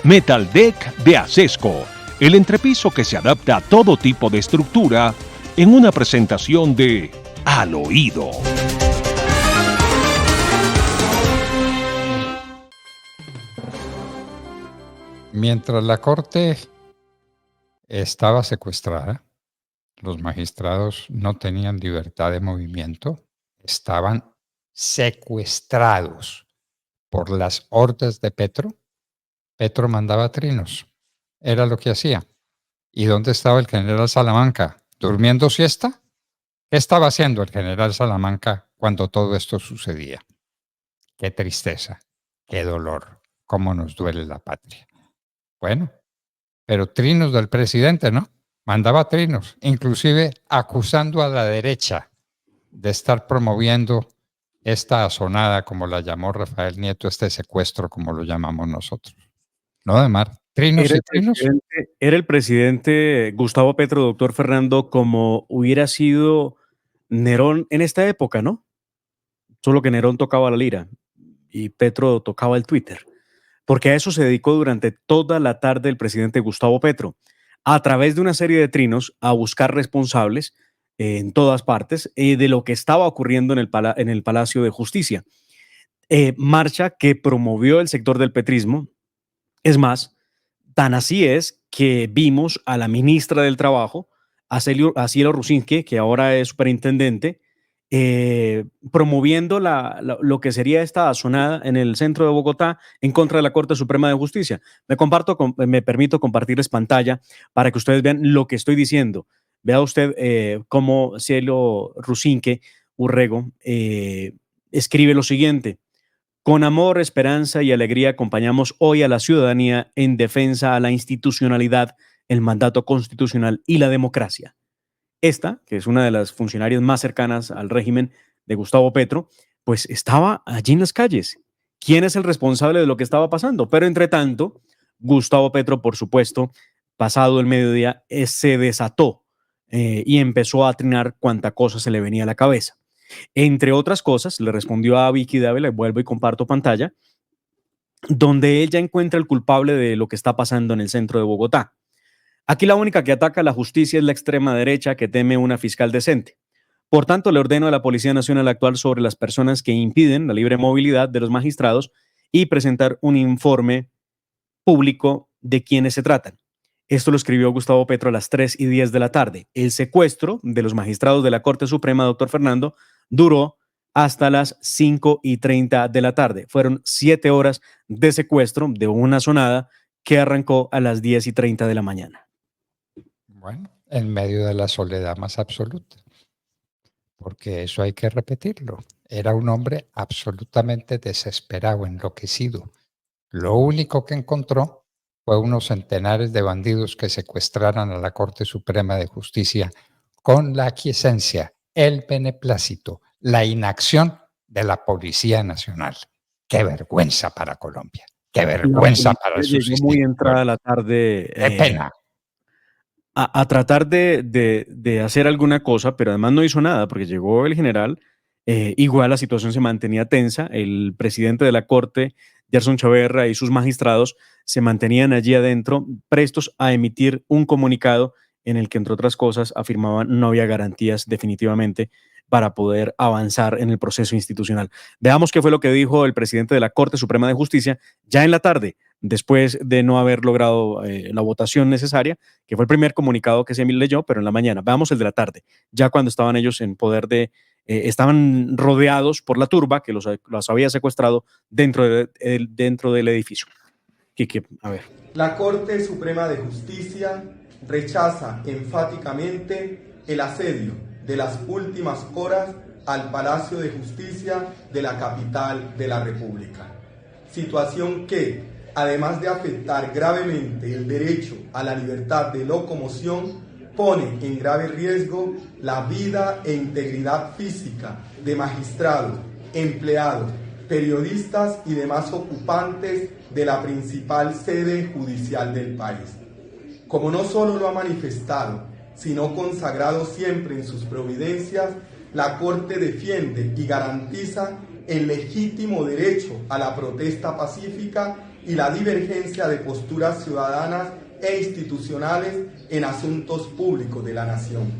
Metal Deck de Acesco, el entrepiso que se adapta a todo tipo de estructura en una presentación de Al Oído. Mientras la corte estaba secuestrada, los magistrados no tenían libertad de movimiento, estaban secuestrados por las órdenes de Petro. Petro mandaba trinos, era lo que hacía. ¿Y dónde estaba el general Salamanca? ¿Durmiendo siesta? ¿Qué estaba haciendo el general Salamanca cuando todo esto sucedía? Qué tristeza, qué dolor, cómo nos duele la patria. Bueno, pero trinos del presidente, ¿no? Mandaba trinos, inclusive acusando a la derecha de estar promoviendo esta asonada, como la llamó Rafael Nieto, este secuestro, como lo llamamos nosotros. ¿No, Demar? Trinos y trinos. Era el presidente Gustavo Petro, doctor Fernando, como hubiera sido Nerón en esta época, ¿no? Solo que Nerón tocaba la lira y Petro tocaba el Twitter. Porque a eso se dedicó durante toda la tarde el presidente Gustavo Petro, a través de una serie de trinos, a buscar responsables en todas partes de lo que estaba ocurriendo en el Palacio de Justicia. Marcha que promovió el sector del petrismo. Es más, tan así es que vimos a la ministra del Trabajo, a Cielo Rusinque, que ahora es superintendente, promoviendo lo que sería esta asonada en el centro de Bogotá en contra de la Corte Suprema de Justicia. Me permito compartirles pantalla para que ustedes vean lo que estoy diciendo. Vea usted cómo Cielo Rusinque Urrego escribe lo siguiente: con amor, esperanza y alegría acompañamos hoy a la ciudadanía en defensa a la institucionalidad, el mandato constitucional y la democracia. Esta, que es una de las funcionarias más cercanas al régimen de Gustavo Petro, pues estaba allí en las calles. ¿Quién es el responsable de lo que estaba pasando? Pero entre tanto, Gustavo Petro, por supuesto, pasado el mediodía, se desató y empezó a trinar cuanta cosa se le venía a la cabeza. Entre otras cosas, le respondió a Vicky Dávila, vuelvo y comparto pantalla, donde ella encuentra el culpable de lo que está pasando en el centro de Bogotá. Aquí la única que ataca a la justicia es la extrema derecha, que teme una fiscal decente. Por tanto, le ordeno a la Policía Nacional actuar sobre las personas que impiden la libre movilidad de los magistrados y presentar un informe público de quiénes se tratan. Esto lo escribió Gustavo Petro a las 3:10 de la tarde. El secuestro de los magistrados de la Corte Suprema, doctor Fernando, duró hasta las 5:30 de la tarde. Fueron 7 horas de secuestro de una asonada que arrancó a las 10:30 de la mañana. Bueno, en medio de la soledad más absoluta, porque eso hay que repetirlo. Era un hombre absolutamente desesperado, enloquecido. Lo único que encontró fue unos centenares de bandidos que secuestraran a la Corte Suprema de Justicia con la aquiescencia, el beneplácito, la inacción de la Policía Nacional. ¡Qué vergüenza para Colombia! ¡Qué vergüenza para sus instituciones! Muy entrada la tarde. ¡Qué pena! A tratar de hacer alguna cosa, pero además no hizo nada porque llegó el general. Igual la situación se mantenía tensa. El presidente de la Corte, Gerson Chaverra, y sus magistrados se mantenían allí adentro, prestos a emitir un comunicado en el que, entre otras cosas, afirmaban no había garantías definitivamente para poder avanzar en el proceso institucional. Veamos qué fue lo que dijo el presidente de la Corte Suprema de Justicia ya en la tarde, después de no haber logrado la votación necesaria, que fue el primer comunicado que se leyó, pero en la mañana. Veamos el de la tarde, ya cuando estaban ellos en poder estaban rodeados por la turba que los había secuestrado dentro del edificio. Quique, a ver. La Corte Suprema de Justicia rechaza enfáticamente el asedio de las últimas horas al Palacio de Justicia de la capital de la República. Situación que, además de afectar gravemente el derecho a la libertad de locomoción, pone en grave riesgo la vida e integridad física de magistrados, empleados, periodistas y demás ocupantes de la principal sede judicial del país. Como no solo lo ha manifestado, sino consagrado siempre en sus providencias, la Corte defiende y garantiza el legítimo derecho a la protesta pacífica y la divergencia de posturas ciudadanas e institucionales en asuntos públicos de la nación.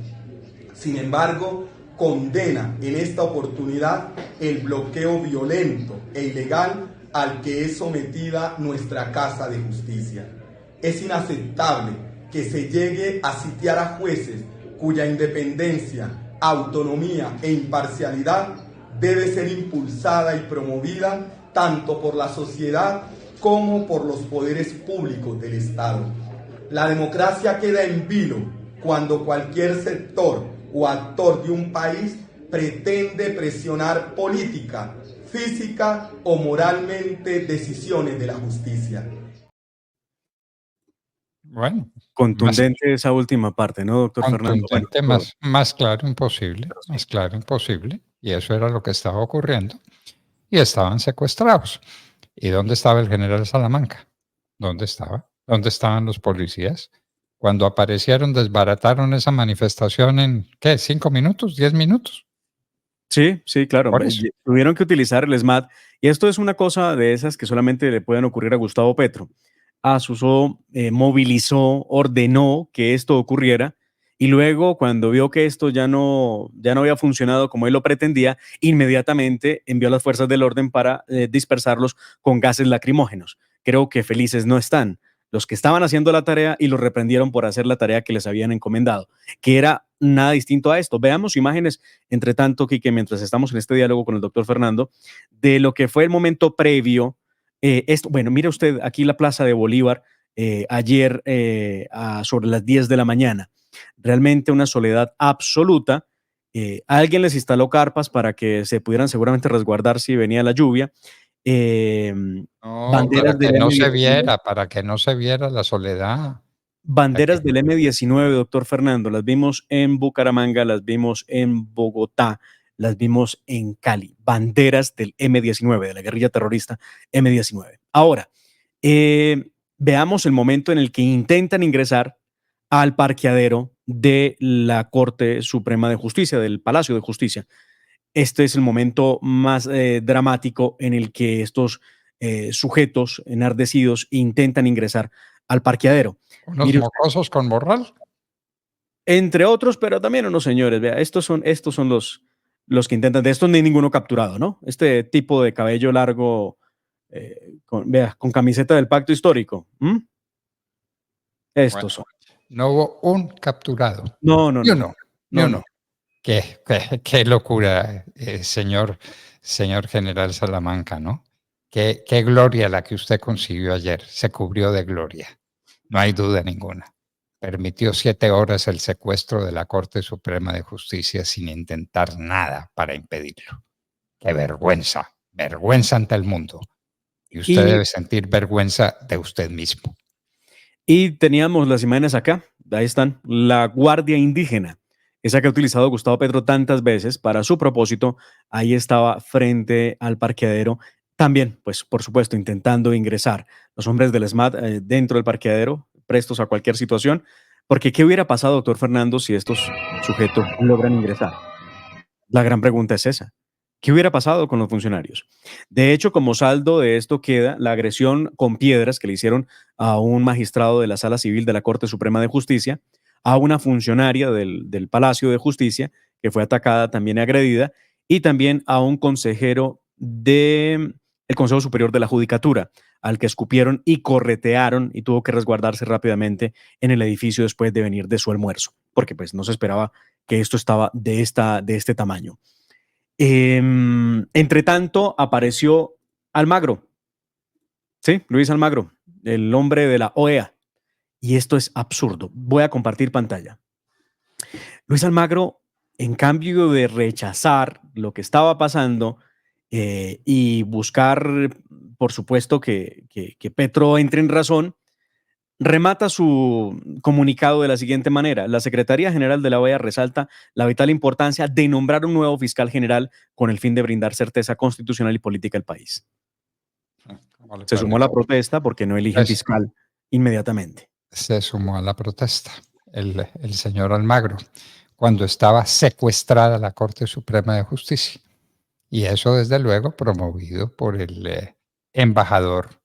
Sin embargo, condena en esta oportunidad el bloqueo violento e ilegal al que es sometida nuestra Casa de Justicia. Es inaceptable que se llegue a sitiar a jueces cuya independencia, autonomía e imparcialidad debe ser impulsada y promovida tanto por la sociedad como por los poderes públicos del Estado. La democracia queda en vilo cuando cualquier sector o actor de un país pretende presionar política, física o moralmente decisiones de la justicia. Bueno, Contundente esa última parte, ¿no, doctor Fernando? contundente, Bueno, más claro imposible, más claro imposible. Y eso era lo que estaba ocurriendo. Y estaban secuestrados. ¿Y dónde estaba el general Salamanca? ¿Dónde estaba? ¿Dónde estaban los policías? Cuando aparecieron, desbarataron esa manifestación en, ¿qué? ¿5 minutos? ¿10 minutos? sí, sí, claro. Por eso. Tuvieron que utilizar el SMAT. Y esto es una cosa de esas que solamente le pueden ocurrir a Gustavo Petro. Asusó, movilizó, ordenó que esto ocurriera y luego cuando vio que esto ya no había funcionado como él lo pretendía, inmediatamente envió a las fuerzas del orden para dispersarlos con gases lacrimógenos. Creo que felices no están los que estaban haciendo la tarea y los reprendieron por hacer la tarea que les habían encomendado, que era nada distinto a esto. Veamos imágenes, entre tanto, Quique, mientras estamos en este diálogo con el doctor Fernando, de lo que fue el momento previo. Bueno, mire usted aquí la Plaza de Bolívar ayer sobre las 10 de la mañana. Realmente una soledad absoluta. Alguien les instaló carpas para que se pudieran seguramente resguardar si venía la lluvia. No, Banderas para que del no se M19. viera, para que no se viera la soledad. Banderas del M19, doctor Fernando. Las vimos en Bucaramanga, las vimos en Bogotá, las vimos en Cali. Banderas del M19, de la guerrilla terrorista M19. Ahora, veamos el momento en el que intentan ingresar al parqueadero de la Corte Suprema de Justicia, del Palacio de Justicia. Este es el momento más dramático en el que estos sujetos enardecidos intentan ingresar al parqueadero. Unos Mire, mocosos con morral. entre otros, pero también unos señores. Vea, estos son los que intentan. De estos ni ninguno capturado, ¿no? Este tipo de cabello largo, con camiseta del Pacto Histórico. Estos Bueno, son. no hubo un capturado. No. Ni uno. No. Qué locura, señor general Salamanca, ¿no? Qué gloria la que usted consiguió ayer. Se cubrió de gloria. No hay duda ninguna. Permitió 7 horas el secuestro de la Corte Suprema de Justicia sin intentar nada para impedirlo. ¡Qué vergüenza! Vergüenza ante el mundo. Y usted debe sentir vergüenza de usted mismo. Y teníamos las imágenes acá. Ahí están. La Guardia Indígena. Esa que ha utilizado Gustavo Petro tantas veces para su propósito. Ahí estaba frente al parqueadero. También, pues, por supuesto, intentando ingresar los hombres del SMAT dentro del parqueadero, prestos a cualquier situación. Porque, ¿qué hubiera pasado, doctor Fernando, si estos sujetos logran ingresar? La gran pregunta es esa. ¿Qué hubiera pasado con los funcionarios? De hecho, como saldo de esto queda la agresión con piedras que le hicieron a un magistrado de la Sala Civil de la Corte Suprema de Justicia, a una funcionaria del Palacio de Justicia, que fue atacada, también agredida, y también a un consejero del Consejo Superior de la Judicatura, al que escupieron y corretearon y tuvo que resguardarse rápidamente en el edificio después de venir de su almuerzo, porque pues no se esperaba que esto estaba de este tamaño. Entre tanto, apareció Almagro, ¿sí? Luis Almagro, el hombre de la OEA. Y esto es absurdo. Voy a compartir pantalla. Luis Almagro, en cambio de rechazar lo que estaba pasando y buscar, por supuesto, que Petro entre en razón, remata su comunicado de la siguiente manera. La Secretaría General de la OEA resalta la vital importancia de nombrar un nuevo fiscal general con el fin de brindar certeza constitucional y política al país. Se sumó a la protesta porque no eligen fiscal inmediatamente. Se sumó a la protesta el señor Almagro cuando estaba secuestrada la Corte Suprema de Justicia. Y eso, desde luego, promovido por el embajador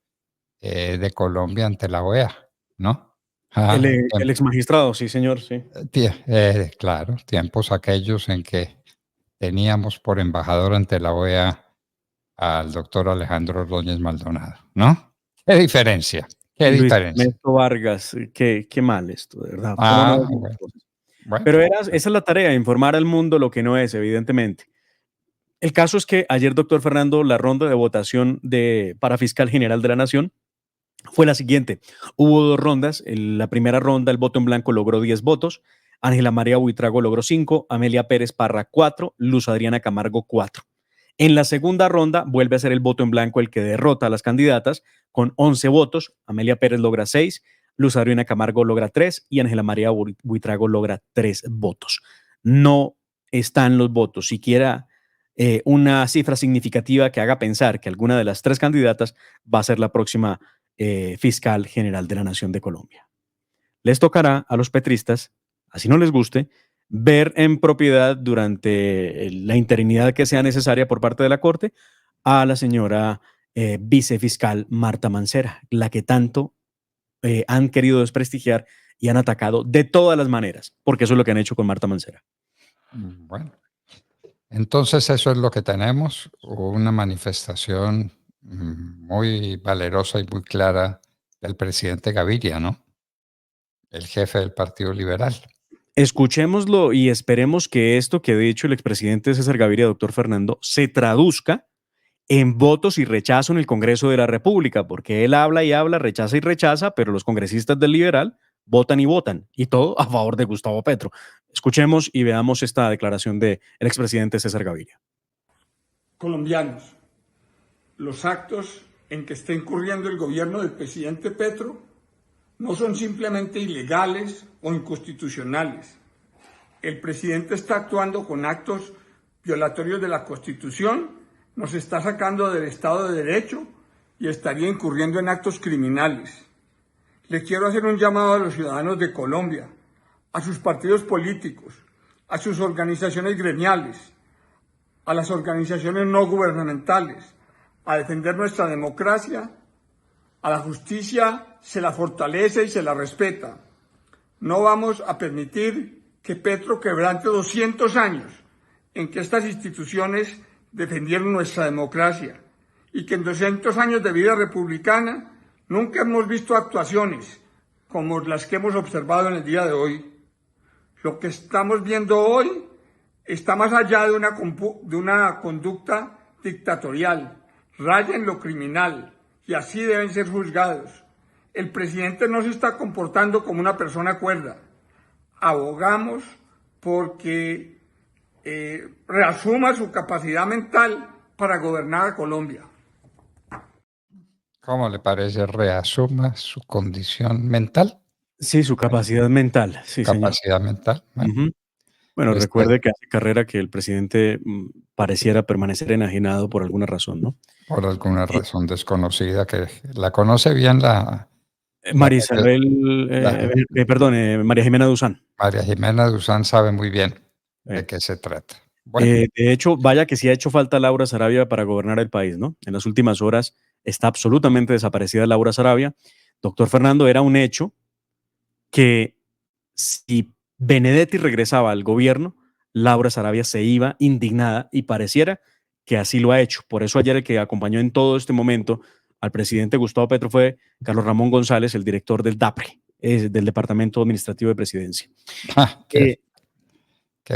de Colombia ante la OEA, ¿no? El, Ah, el ex magistrado, sí, señor, sí. claro, tiempos aquellos en que teníamos por embajador ante la OEA al doctor Alejandro Ordóñez Maldonado, ¿no? ¿Qué diferencia? ¿Qué Luis diferencia? Ernesto Vargas, qué mal esto, de verdad. ¿Cómo no Ah, decir las bueno, cosas? bueno. Pero esa es la tarea, informar al mundo lo que no es, evidentemente. El caso es que ayer, doctor Fernando, la ronda de votación para fiscal general de la Nación fue la siguiente. Hubo dos rondas. En la primera ronda, el voto en blanco logró 10 votos. Ángela María Buitrago logró 5, Amelia Pérez Parra 4, Luz Adriana Camargo 4. En la segunda ronda vuelve a ser el voto en blanco el que derrota a las candidatas con 11 votos. Amelia Pérez logra 6, Luz Adriana Camargo logra 3 y Ángela María Buitrago logra 3 votos. No están los votos, siquiera una cifra significativa que haga pensar que alguna de las tres candidatas va a ser la próxima fiscal general de la Nación de Colombia. Les tocará a los petristas, así no les guste, ver en propiedad durante la interinidad que sea necesaria por parte de la Corte a la señora vicefiscal Marta Mancera, la que tanto han querido desprestigiar y han atacado de todas las maneras, porque eso es lo que han hecho con Marta Mancera. Bueno, entonces eso es lo que tenemos, una manifestación muy valerosa y muy clara del presidente Gaviria, ¿no? El jefe del Partido Liberal. Escuchémoslo y esperemos que esto que ha dicho el expresidente César Gaviria, doctor Fernando, se traduzca en votos y rechazo en el Congreso de la República, porque él habla y habla, rechaza y rechaza, pero los congresistas del liberal votan y votan, y todo a favor de Gustavo Petro. Escuchemos y veamos esta declaración del expresidente César Gaviria. Colombianos, los actos en que está incurriendo el gobierno del presidente Petro no son simplemente ilegales o inconstitucionales. El presidente está actuando con actos violatorios de la Constitución, nos está sacando del Estado de Derecho y estaría incurriendo en actos criminales. Le quiero hacer un llamado a los ciudadanos de Colombia, a sus partidos políticos, a sus organizaciones gremiales, a las organizaciones no gubernamentales, a defender nuestra democracia. A la justicia se la fortalece y se la respeta. No vamos a permitir que Petro quebrante 200 años en que estas instituciones defendieron nuestra democracia y que en 200 años de vida republicana nunca hemos visto actuaciones como las que hemos observado en el día de hoy. Lo que estamos viendo hoy está más allá de una conducta dictatorial, raya en lo criminal, y así deben ser juzgados. El presidente no se está comportando como una persona cuerda. Abogamos porque reasuma su capacidad mental para gobernar a Colombia. ¿Cómo le parece? ¿Reasuma su condición mental? Sí, su capacidad mental. Sí, Capacidad señor. mental. Bueno, Bueno, este, recuerde que hace carrera que el presidente pareciera permanecer enajenado por alguna razón, ¿no? por alguna razón desconocida, que la conoce bien la María Isabel, María Jimena Duzán. María Jimena Duzán sabe muy bien de Eh, qué se trata. Bueno, de hecho, vaya que sí ha hecho falta Laura Sarabia para gobernar el país, ¿no? En las últimas horas está absolutamente desaparecida Laura Sarabia. Doctor Fernando, era un hecho que si Benedetti regresaba al gobierno, Laura Sarabia se iba indignada y pareciera que así lo ha hecho. Por eso ayer el que acompañó en todo este momento al presidente Gustavo Petro fue Carlos Ramón González, el director del DAPRE, del Departamento Administrativo de Presidencia. qué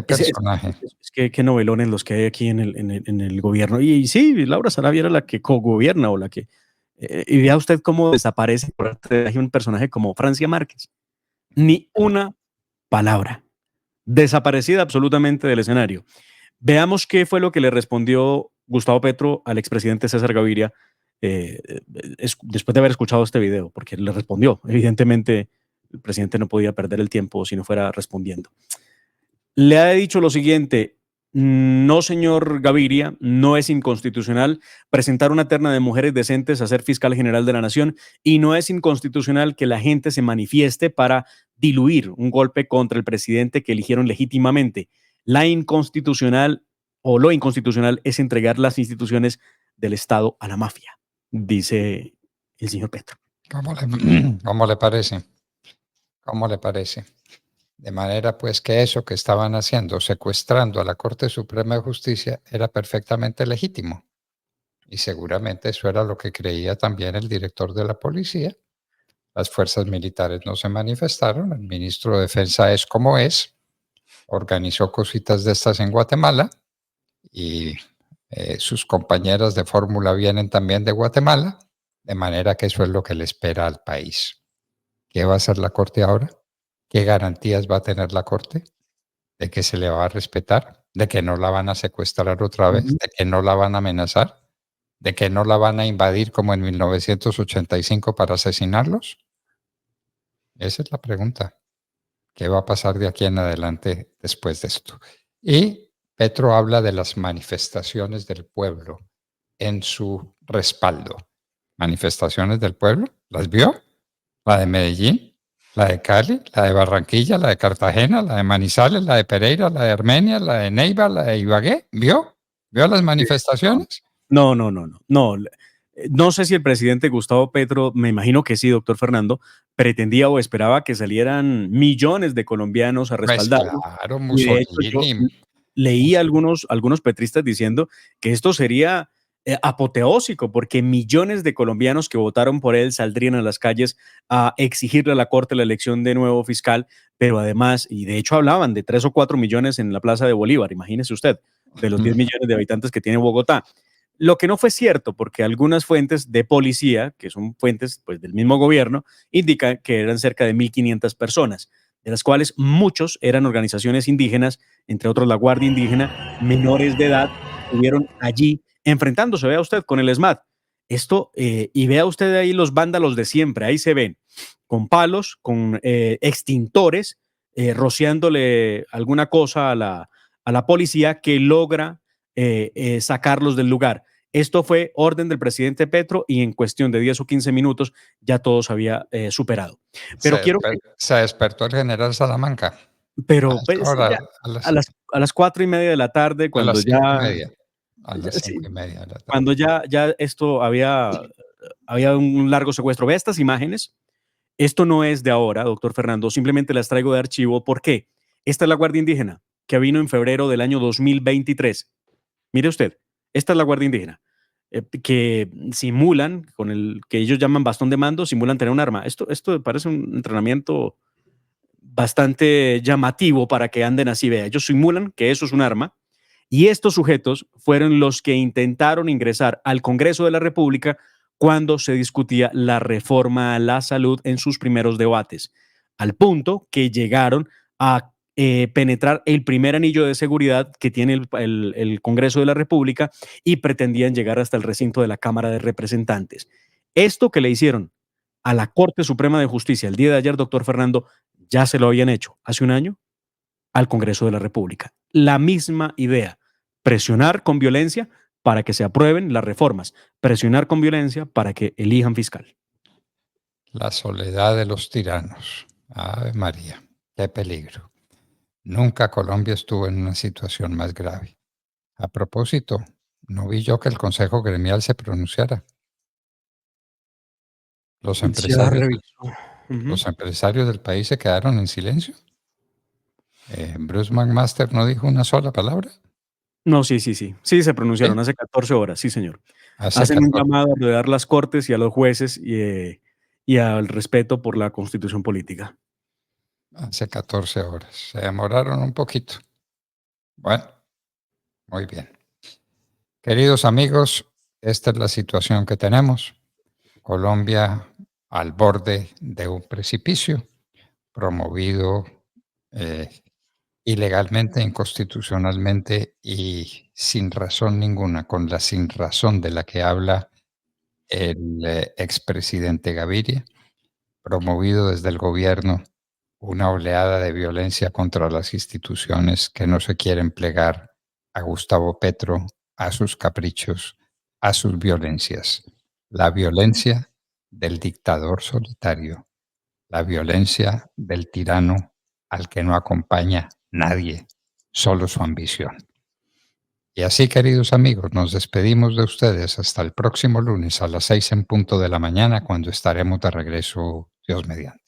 personaje. Es que qué novelones los que hay aquí en el gobierno. Y sí, Laura Sarabia era la que cogobierna o la que... y vea usted cómo desaparece por arte de un personaje como Francia Márquez. Ni una palabra. Desaparecida absolutamente del escenario. Veamos qué fue lo que le respondió Gustavo Petro al expresidente César Gaviria después de haber escuchado este video, porque le respondió. Evidentemente, el presidente no podía perder el tiempo si no fuera respondiendo. Le ha dicho lo siguiente: no, señor Gaviria, no es inconstitucional presentar una terna de mujeres decentes a ser fiscal general de la nación, y no es inconstitucional que la gente se manifieste para diluir un golpe contra el presidente que eligieron legítimamente. La inconstitucional o lo inconstitucional es entregar las instituciones del Estado a la mafia, dice el señor Petro. ¿Cómo le parece? ¿Cómo le parece? De manera pues que eso que estaban haciendo, secuestrando a la Corte Suprema de Justicia, era perfectamente legítimo. Y seguramente eso era lo que creía también el director de la policía. Las fuerzas militares no se manifestaron, el ministro de Defensa es como es, organizó cositas de estas en Guatemala y sus compañeras de fórmula vienen también de Guatemala, de manera que eso es lo que le espera al país. ¿Qué va a hacer la Corte ahora? ¿Qué garantías va a tener la Corte? ¿De que se le va a respetar? ¿De que no la van a secuestrar otra vez? ¿De que no la van a amenazar? ¿De que no la van a invadir como en 1985 para asesinarlos? Esa es la pregunta. ¿Qué va a pasar de aquí en adelante después de esto? Y Petro habla de las manifestaciones del pueblo en su respaldo. ¿Manifestaciones del pueblo? ¿Las vio? La de Medellín, la de Cali, la de Barranquilla, la de Cartagena, la de Manizales, la de Pereira, la de Armenia, la de Neiva, la de Ibagué. ¿Vio? ¿Vio las manifestaciones? No. No sé si el presidente Gustavo Petro, me imagino que sí, doctor Fernando, pretendía o esperaba que salieran millones de colombianos a Pues respaldarlo. claro, Y de hecho yo Mussolini. leí algunos petristas diciendo que esto sería apoteósico porque millones de colombianos que votaron por él saldrían a las calles a exigirle a la Corte la elección de nuevo fiscal, pero además, y de hecho hablaban de 3 o 4 millones en la Plaza de Bolívar, imagínese usted, de los 10 millones de habitantes que tiene Bogotá. Lo que no fue cierto, porque algunas fuentes de policía, que son fuentes pues, del mismo gobierno, indican que eran cerca de 1.500 personas, de las cuales muchos eran organizaciones indígenas, entre otros la Guardia Indígena, menores de edad, estuvieron allí enfrentándose, vea usted, con el ESMAD. Esto, y vea usted ahí los vándalos de siempre, ahí se ven, con palos, con extintores, rociándole alguna cosa a la policía que logra sacarlos del lugar. Esto fue orden del presidente Petro y en cuestión de 10 o 15 minutos ya todo se había superado. Pero quiero que, Se despertó el general Salamanca. pero Hasta pues, ahora, ya a las 4:30 de la tarde, a cuando las cinco y ya, media. A las sí, 5:30 de la tarde. cuando ya esto había un largo secuestro. Vea estas imágenes. Esto no es de ahora, doctor Fernando, simplemente las traigo de archivo. ¿Por qué? Esta es la Guardia Indígena que vino en febrero del año 2023. Mire usted, esta es la Guardia Indígena, que simulan, con el que ellos llaman bastón de mando, simulan tener un arma. Esto parece un entrenamiento bastante llamativo para que anden así. Vea, ellos simulan que eso es un arma. Y estos sujetos fueron los que intentaron ingresar al Congreso de la República cuando se discutía la reforma a la salud en sus primeros debates, al punto que llegaron a penetrar el primer anillo de seguridad que tiene el Congreso de la República y pretendían llegar hasta el recinto de la Cámara de Representantes. Esto que le hicieron a la Corte Suprema de Justicia el día de ayer, doctor Fernando, ya se lo habían hecho hace un año al Congreso de la República. La misma idea, presionar con violencia para que se aprueben las reformas, presionar con violencia para que elijan fiscal. La soledad de los tiranos. Ave María, qué peligro. Nunca Colombia estuvo en una situación más grave. A propósito, no vi yo que el Consejo Gremial se pronunciara. Los empresarios, los empresarios del país se quedaron en silencio. Bruce McMaster no dijo una sola palabra. No, sí. Sí, se pronunciaron ¿Sí? hace 14 horas, sí, señor. Hace Hacen un 14, llamado a rodear las cortes y a los jueces y al respeto por la constitución política. hace 14 horas. Se demoraron un poquito. Bueno, muy bien. Queridos amigos, esta es la situación que tenemos. Colombia al borde de un precipicio promovido ilegalmente, inconstitucionalmente y sin razón ninguna, con la sinrazón de la que habla el expresidente Gaviria, promovido desde el gobierno una oleada de violencia contra las instituciones que no se quieren plegar a Gustavo Petro, a sus caprichos, a sus violencias. La violencia del dictador solitario, la violencia del tirano al que no acompaña nadie, solo su ambición. Y así, queridos amigos, nos despedimos de ustedes hasta el próximo lunes a las 6 en punto de la mañana, cuando estaremos de regreso, Dios mediante.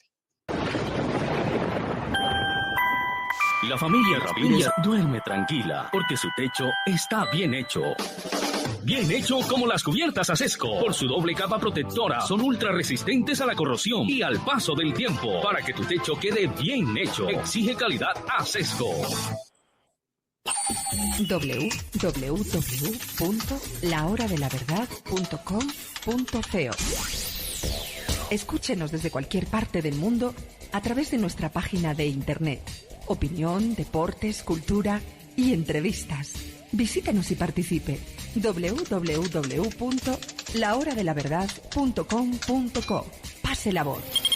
La familia Ramírez duerme tranquila porque su techo está bien hecho. Bien hecho como las cubiertas Asesco. Por su doble capa protectora, son ultra resistentes a la corrosión y al paso del tiempo. Para que tu techo quede bien hecho, exige calidad Asesco. www.lahoradelaverdad.com.co. Escúchenos desde cualquier parte del mundo a través de nuestra página de internet. Opinión, deportes, cultura y entrevistas. Visítenos y participe. www.lahoradelaverdad.com.co. Pase la voz.